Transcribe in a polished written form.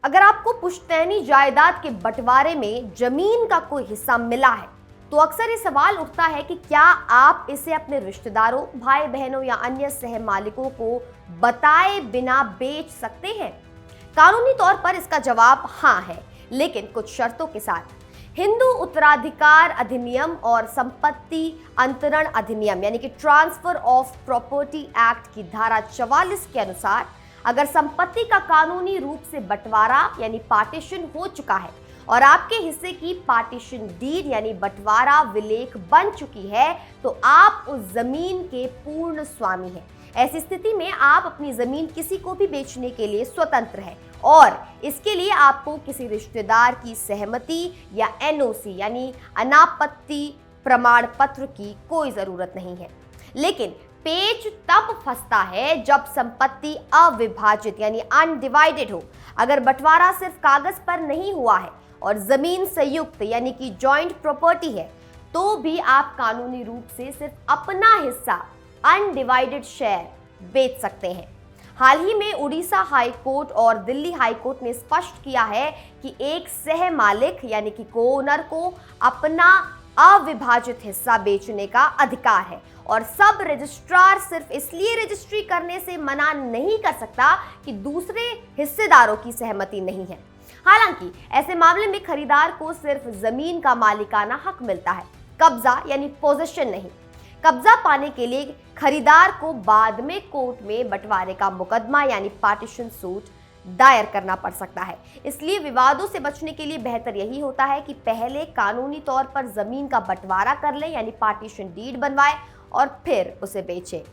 अगर आपको पुश्तैनी जायदाद के बंटवारे में जमीन का कोई हिस्सा मिला है तो अक्सर ये सवाल उठता है कि क्या आप इसे अपने रिश्तेदारों, भाई बहनों या अन्य सह मालिकों को बताए बिना बेच सकते हैं। कानूनी तौर पर इसका जवाब हाँ है, लेकिन कुछ शर्तों के साथ। हिंदू उत्तराधिकार अधिनियम और संपत्ति अंतरण अधिनियम यानी कि ट्रांसफर ऑफ प्रॉपर्टी एक्ट की धारा 44 के अनुसार अगर संपत्ति का कानूनी रूप से बंटवारा यानी पार्टीशन हो चुका है और आपके हिस्से की पार्टीशन डीड यानी बंटवारा विलेख बन चुकी है तो आप उस जमीन के पूर्ण स्वामी हैं। ऐसी स्थिति में आप अपनी जमीन किसी को भी बेचने के लिए स्वतंत्र हैं और इसके लिए आपको किसी रिश्तेदार की सहमति या एनओसी यानी अनापत्ति प्रमाण पत्र की कोई जरूरत नहीं है। लेकिन पेच तब फंसता है जब संपत्ति अविभाजित यानी अनडिवाइडेड हो। अगर बंटवारा सिर्फ कागज पर नहीं हुआ है और जमीन संयुक्त यानी कि जॉइंट प्रॉपर्टी है तो भी आप कानूनी रूप से सिर्फ अपना हिस्सा अनडिवाइडेड शेयर बेच सकते हैं। हाल ही में उड़ीसा हाई कोर्ट और दिल्ली हाई कोर्ट ने स्पष्ट किया है कि एक सह मालिक यानी कि को-ओनर को अपना अविभाजित हिस्सा बेचने का अधिकार है और सब रजिस्ट्रार सिर्फ इसलिए रजिस्ट्री करने से मना नहीं कर सकता कि दूसरे हिस्सेदारों की सहमति नहीं है। हालांकि ऐसे मामले में खरीदार को सिर्फ जमीन का मालिकाना हक मिलता है, कब्जा यानी पोजीशन नहीं। कब्जा पाने के लिए खरीदार को बाद में कोर्ट में बंटवारे का मुकदमा यानी पार्टीशन सूट दायर करना पड़ सकता है। इसलिए विवादों से बचने के लिए बेहतर यही होता है कि पहले कानूनी तौर पर जमीन का बंटवारा कर ले यानी पार्टीशन डीड बनवाए और फिर उसे बेचे।